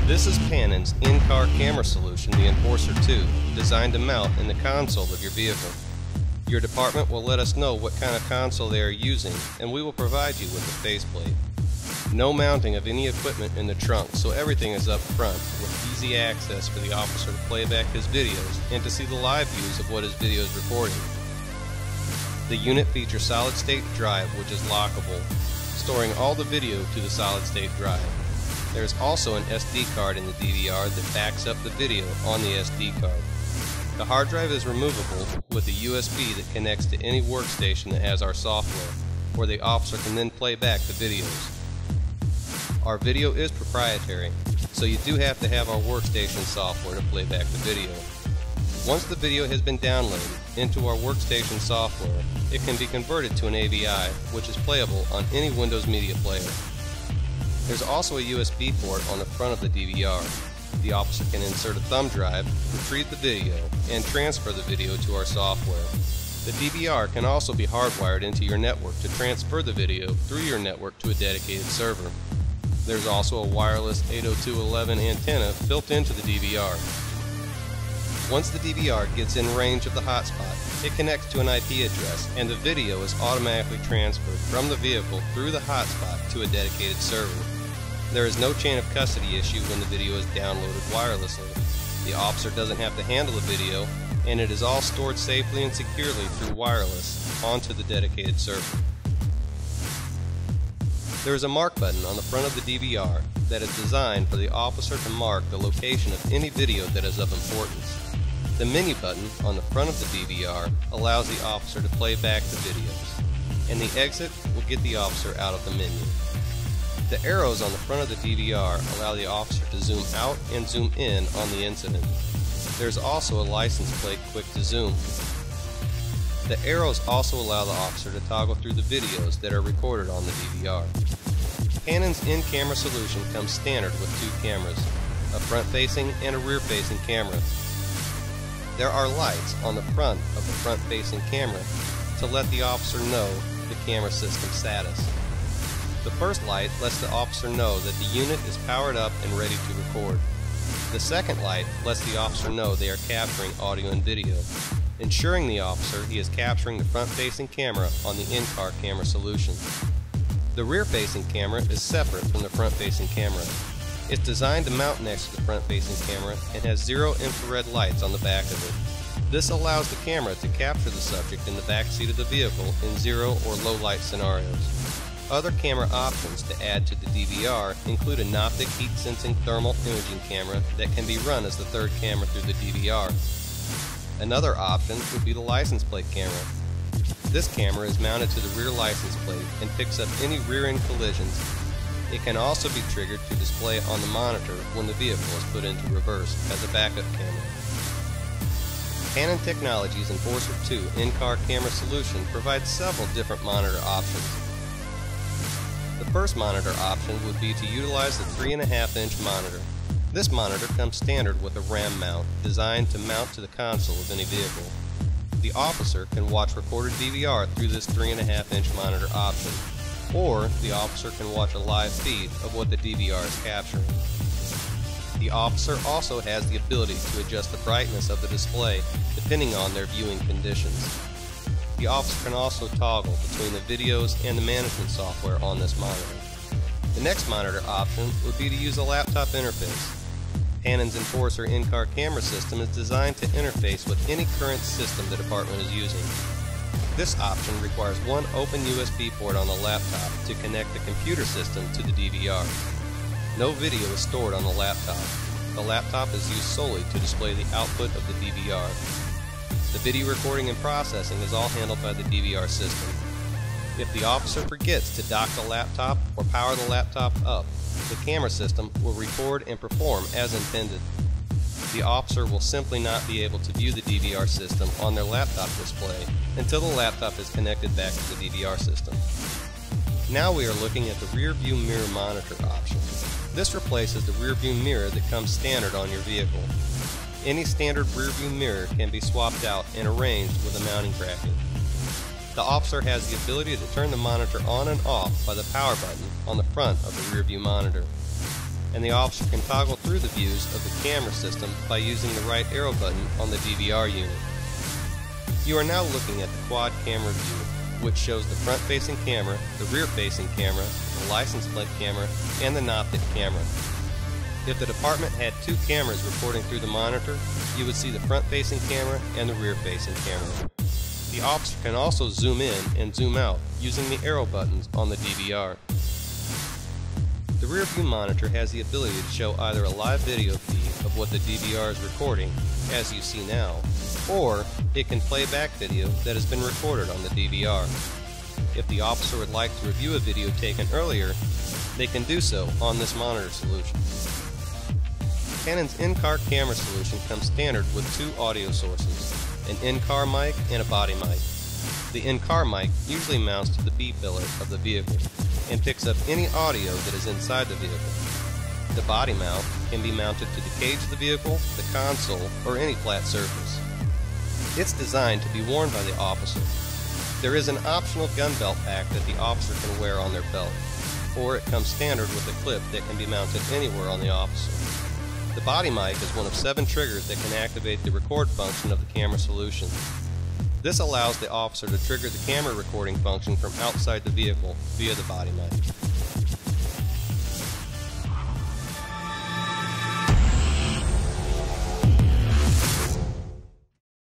This is Canon's in-car camera solution, the Enforcer 2, designed to mount in the console of your vehicle. Your department will let us know what kind of console they are using, and we will provide you with a faceplate. No mounting of any equipment in the trunk, so everything is up front, with easy access for the officer to play back his videos and to see the live views of what his video is recording. The unit features solid-state drive, which is lockable, storing all the video to the solid-state drive. There is also an SD card in the DVR that backs up the video on the SD card. The hard drive is removable with a USB that connects to any workstation that has our software, where the officer can then play back the videos. Our video is proprietary, so you do have to have our workstation software to play back the video. Once the video has been downloaded into our workstation software, it can be converted to an AVI, which is playable on any Windows Media Player. There's also a USB port on the front of the DVR. The officer can insert a thumb drive, retrieve the video, and transfer the video to our software. The DVR can also be hardwired into your network to transfer the video through your network to a dedicated server. There's also a wireless 802.11 antenna built into the DVR. Once the DVR gets in range of the hotspot, it connects to an IP address, and the video is automatically transferred from the vehicle through the hotspot to a dedicated server. There is no chain of custody issue when the video is downloaded wirelessly. The officer doesn't have to handle the video, and it is all stored safely and securely through wireless onto the dedicated server. There is a mark button on the front of the DVR that is designed for the officer to mark the location of any video that is of importance. The menu button on the front of the DVR allows the officer to play back the videos, and the exit will get the officer out of the menu. The arrows on the front of the DVR allow the officer to zoom out and zoom in on the incident. There's also a license plate quick to zoom. The arrows also allow the officer to toggle through the videos that are recorded on the DVR. Canon's in-camera solution comes standard with two cameras, a front-facing and a rear-facing camera. There are lights on the front of the front-facing camera to let the officer know the camera system status. The first light lets the officer know that the unit is powered up and ready to record. The second light lets the officer know they are capturing audio and video, ensuring the officer he is capturing the front-facing camera on the in-car camera solution. The rear-facing camera is separate from the front-facing camera. It's designed to mount next to the front-facing camera and has zero infrared lights on the back of it. This allows the camera to capture the subject in the back seat of the vehicle in zero or low light scenarios. Other camera options to add to the DVR include a Noptic heat-sensing thermal imaging camera that can be run as the third camera through the DVR. Another option would be the license plate camera. This camera is mounted to the rear license plate and picks up any rear-end collisions. It can also be triggered to display on the monitor when the vehicle is put into reverse as a backup camera. Canon Technologies Enforcer 2 in-car camera solution provides several different monitor options. The first monitor option would be to utilize the 3.5-inch monitor. This monitor comes standard with a RAM mount designed to mount to the console of any vehicle. The officer can watch recorded DVR through this 3.5-inch monitor option, or the officer can watch a live feed of what the DVR is capturing. The officer also has the ability to adjust the brightness of the display depending on their viewing conditions. The officer can also toggle between the videos and the management software on this monitor. The next monitor option would be to use a laptop interface. Canon's Enforcer in-car camera system is designed to interface with any current system the department is using. This option requires one open USB port on the laptop to connect the computer system to the DVR. No video is stored on the laptop. The laptop is used solely to display the output of the DVR. The video recording and processing is all handled by the DVR system. If the officer forgets to dock the laptop or power the laptop up, the camera system will record and perform as intended. The officer will simply not be able to view the DVR system on their laptop display until the laptop is connected back to the DVR system. Now we are looking at the rear view mirror monitor option. This replaces the rear view mirror that comes standard on your vehicle. Any standard rear view mirror can be swapped out and arranged with a mounting bracket. The officer has the ability to turn the monitor on and off by the power button on the front of the rear view monitor. and the officer can toggle through the views of the camera system by using the right arrow button on the DVR unit. You are now looking at the quad camera view, which shows the front-facing camera, the rear-facing camera, the license plate camera, and the Noptic camera. If the department had two cameras reporting through the monitor, you would see the front-facing camera and the rear-facing camera. The officer can also zoom in and zoom out using the arrow buttons on the DVR. The rear view monitor has the ability to show either a live video feed of what the DVR is recording, as you see now, or it can play back video that has been recorded on the DVR. If the officer would like to review a video taken earlier, they can do so on this monitor solution. Canon's in-car camera solution comes standard with two audio sources, an in-car mic and a body mic. The in-car mic usually mounts to the B-pillar of the vehicle and picks up any audio that is inside the vehicle. The body mount can be mounted to the cage of the vehicle, the console, or any flat surface. It's designed to be worn by the officer. There is an optional gun belt pack that the officer can wear on their belt, or it comes standard with a clip that can be mounted anywhere on the officer. The body mic is one of 7 triggers that can activate the record function of the camera solution. This allows the officer to trigger the camera recording function from outside the vehicle via the body mic.